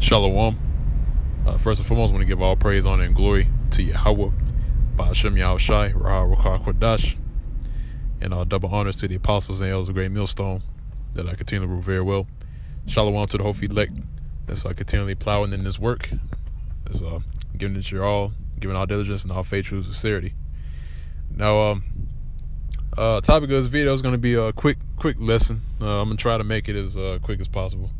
Shalom. First and foremost, I want to give all praise, honor, and glory to Yahweh, Ba'ashem Yahushai, Raha Rukah Kodash, and double honors to the apostles and elders of Great Millstone that I continue to rule very well. Shalom to the whole elect that's continually plowing in this work, that's giving it your all, giving all diligence and all faith, true sincerity. Now, topic of this video is going to be a quick lesson. I'm going to try to make it as quick as possible.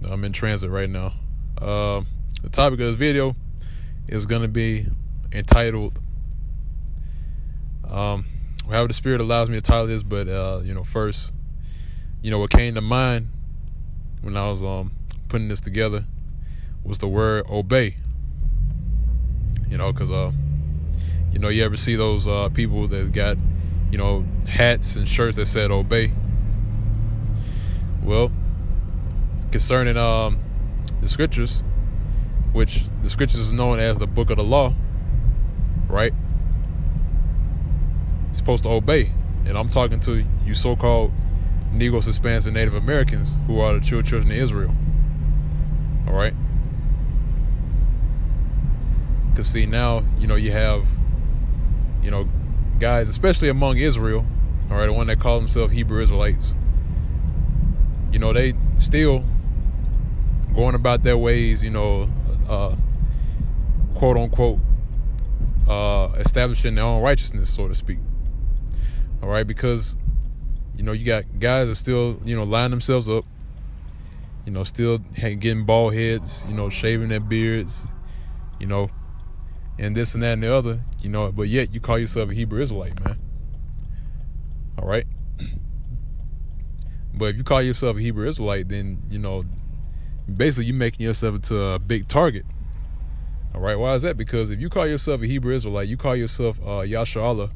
I'm in transit right now. The topic of this video is going to be entitled, however the Spirit allows me to title this, but, first, what came to mind when I was putting this together was the word obey. Because, you ever see those people that got, hats and shirts that said obey? Well, concerning the scriptures, which the scriptures is known as the book of the law, right? You're supposed to obey. And I'm talking to you so-called Negroes, Hispanics, and Native Americans who are the true children of Israel. All right? Because see, now, you have, guys, especially among Israel, all right, the one that call themselves Hebrew Israelites, they still going about their ways, quote unquote, establishing their own righteousness, so to speak. All right, because you got guys that still line themselves up, still getting bald heads, shaving their beards, and this and that and the other, but yet you call yourself a Hebrew Israelite, man. All right. But if you call yourself a Hebrew Israelite, then, basically you're making yourself into a big target. All right. Why is that? Because if you call yourself a Hebrew Israelite, you call yourself Yasharallah,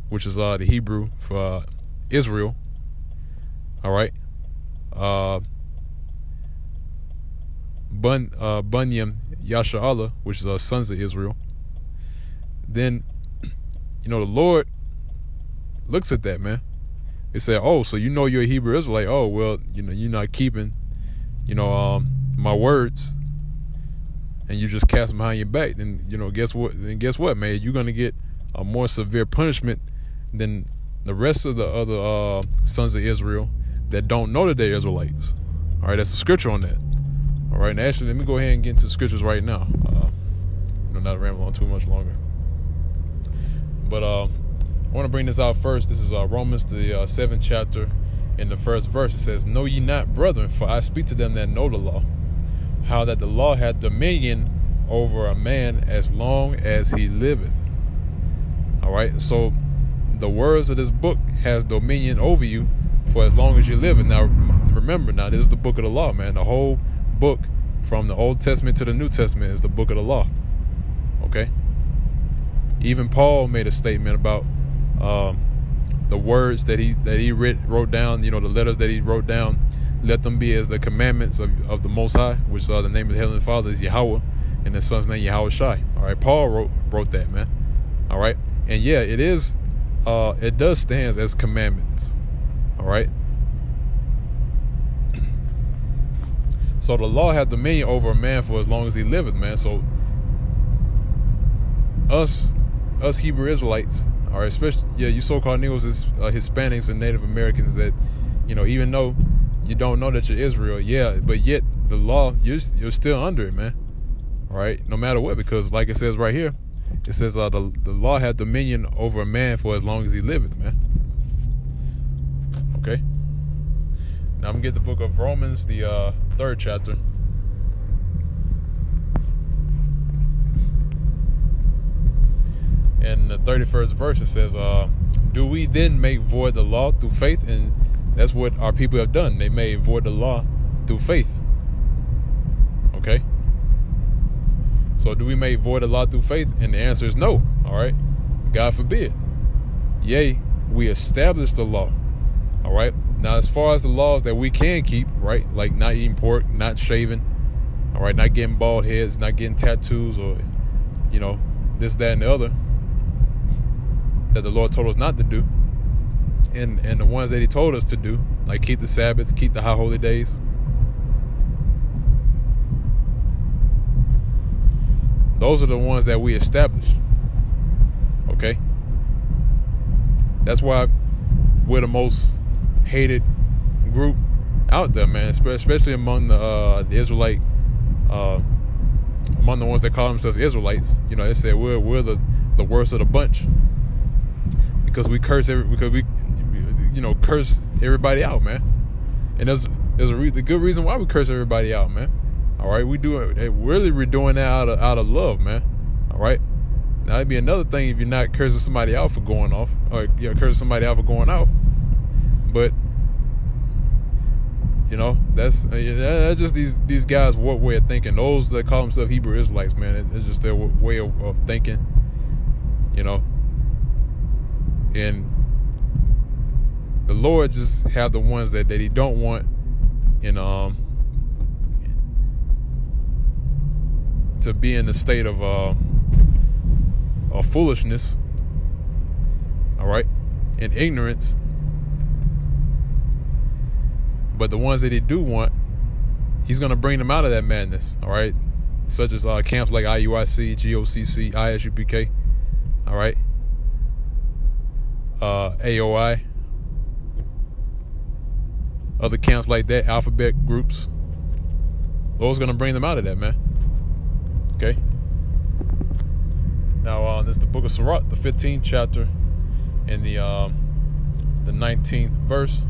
which is the Hebrew for Israel. All right. Bunyam Yasharallah, which is sons of Israel. Then, the Lord looks at that, man. They say, oh, so you're a Hebrew Israelite. Oh, well, you're not keeping, my words, and you just cast them behind your back. Then, guess what, man? You're going to get a more severe punishment than the rest of the other sons of Israel that don't know that they're Israelites. All right, that's the scripture on that. All right, and actually, let me go ahead and get into the scriptures right now. Not ramble on too much longer. But, I want to bring this out first. This is Romans, the 7th chapter, in the first verse. It says, "Know ye not, brethren, for I speak to them that know the law, how that the law hath dominion over a man as long as he liveth." All right, so the words of this book has dominion over you for as long as you live. Now, remember, this is the book of the law, man. The whole book from the Old Testament to the New Testament is the book of the law. Okay? Even Paul made a statement about the words that he wrote down, the letters that he wrote down, let them be as the commandments of the Most High, which the name of the Heavenly Father is Yahweh, and the Son's name Yahushai. All right, Paul wrote that, man. All right, and yeah, it is, it does stand as commandments. All right. So the law has dominion over a man for as long as he liveth, man. So us Hebrew Israelites, all right, especially, you so-called Negroes, Hispanics, and Native Americans that, even though you don't know that you're Israel, but yet the law, you're still under it, man. All right, no matter what, because like it says right here, it says the law had dominion over a man for as long as he liveth, man. Okay. Now I'm going to get the book of Romans, the 3rd chapter. In the 31st verse, it says, do we then make void the law through faith? And that's what our people have done. They made void the law through faith. Okay? So do we make void the law through faith? And the answer is no. All right? God forbid. Yea, we establish the law. All right? Now, as far as the laws that we can keep, right? Like not eating pork, not shaving, all right? Not getting bald heads, not getting tattoos, or, this, that, and the other, that the Lord told us not to do, and the ones that he told us to do, like keep the Sabbath, keep the high holy days, those are the ones that we establish. Okay? That's why we're the most hated group out there, man, especially among the Israelite, among the ones that call themselves Israelites. You know, they say we're the worst of the bunch because we curse curse everybody out, man. And there's a good reason why we curse everybody out, man. All right, we do it. Really, we're doing that out of love, man. All right. Now it'd be another thing if you're not cursing somebody out for going off, or cursing somebody out for going out. But you know, that's just these guys' way of thinking. Those that call themselves Hebrew Israelites, man, it's just their way of thinking. You know, and the Lord just have the ones that He don't want in to be in the state of foolishness, all right, and ignorance. But the ones that He do want, He's going to bring them out of that madness, all right, such as camps like IUIC, GOCC, ISUPK, all right, AOI, other camps like that, alphabet groups. Lord's going to bring them out of that, man. Okay. Now, this is the book of Sirach, the 15th chapter, and the 19th verse.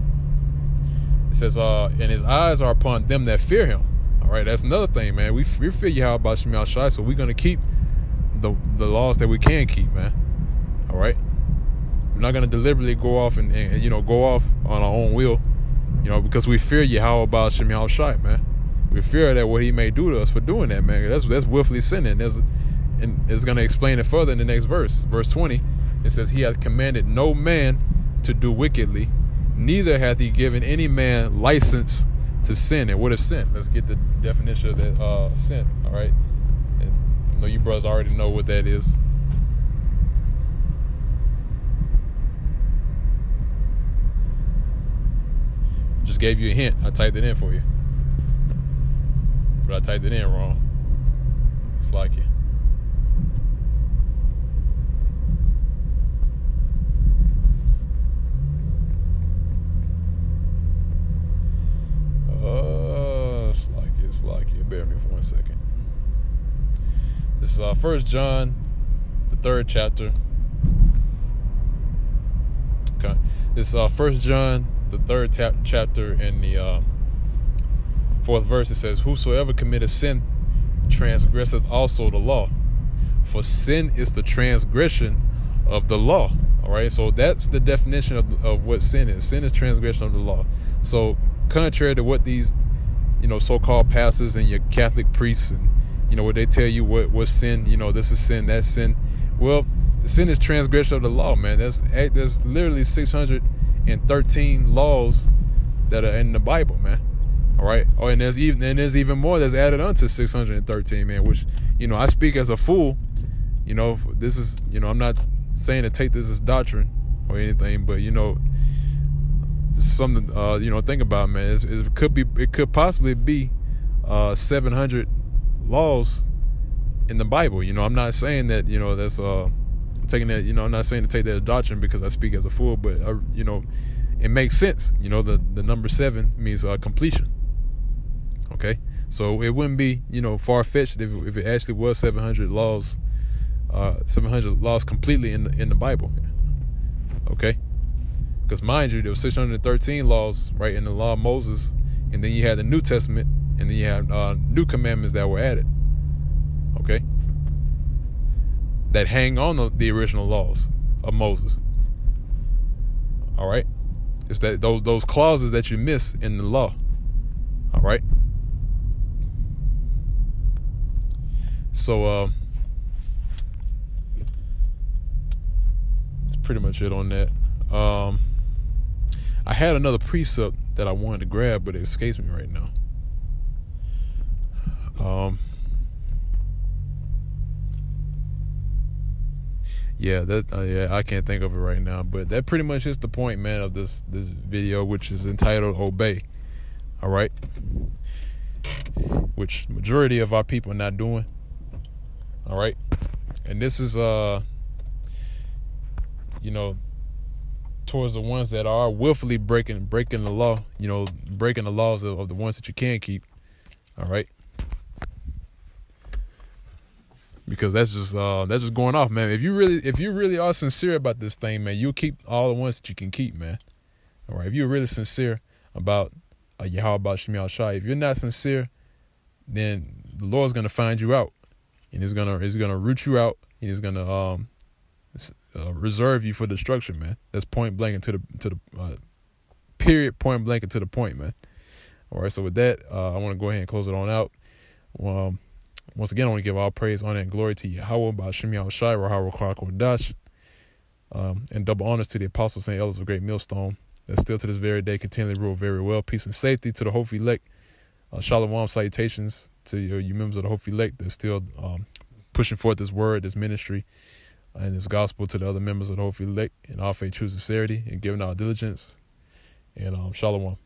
It says, and His eyes are upon them that fear Him. All right, that's another thing, man. We fear Yahweh B'Shem Yahushai, so we're going to keep the laws that we can keep, man. All right. We're not going to deliberately go off and go off on our own will, because we fear Yahweh B'Shem Yahushai, man. We fear that what He may do to us for doing that, man. That's willfully sinning. And it's going to explain it further in the next verse. Verse 20, it says, He hath commanded no man to do wickedly, neither hath He given any man license to sin. And what is sin? Let's get the definition of that sin, all right? And I know you brothers already know what that is. Just gave you a hint. I typed it in for you. But I typed it in wrong. It's like it. It's like it. Bear with me for 1 second. This is 1 John, the 3rd chapter. Okay. This is 1 John, the 3rd chapter, and the 4th verse. It says, Whosoever committeth sin transgresseth also the law, for sin is the transgression of the law. All right, so that's the definition of what sin is. Sin is transgression of the law. So contrary to what these so-called pastors and your Catholic priests and what they tell you what sin, this is sin, that's sin. Well, sin is transgression of the law, man. There's literally 613 laws that are in the Bible, man. All right. Oh, and there's even more that's added onto 613, man, which, I speak as a fool. This is, I'm not saying to take this as doctrine or anything, but, something, think about, man. It could possibly be 700 laws in the Bible. I'm not saying that, that's taking that, I'm not saying to take that as doctrine because I speak as a fool, but, it makes sense. The number 7 means completion. Okay, so it wouldn't be far-fetched if it actually was 700 laws completely in the Bible. Okay, because mind you, there was 613 laws right in the law of Moses, and then you had the New Testament, and then you had new commandments that were added. Okay, that hang on the original laws of Moses. All right, it's that those clauses that you miss in the law. All right. So that's pretty much it on that. I had another precept that I wanted to grab, but it escapes me right now. I can't think of it right now, but that pretty much is the point, man, of this video, which is entitled Obey. All right, which majority of our people are not doing. All right. And this is, towards the ones that are willfully breaking the law, breaking the laws of the ones that you can keep. All right. Because that's just going off, man. If you really are sincere about this thing, man, you'll keep all the ones that you can keep, man. All right. If you're really sincere about Yahweh Shem Yahushua, if you're not sincere, then the Lord's gonna find you out, and he's gonna root you out, and he's gonna reserve you for destruction, man. That's point blank and to the period, point blank and to the point, man. All right. So with that, I want to go ahead and close it on out. Once again, I want to give all praise, honor, and glory to Yahweh Ba'Shem Yahushua, Rahara Kodash, and double honors to the apostles and elders of Great Millstone that still to this very day continually rule very well. Peace and safety to the Hope Elect. Shalom salutations to you members of the Hope Elect that's still pushing forth this word, this ministry, and this gospel to the other members of the Hope Elect in all faith, true sincerity, and giving our diligence. And shalom.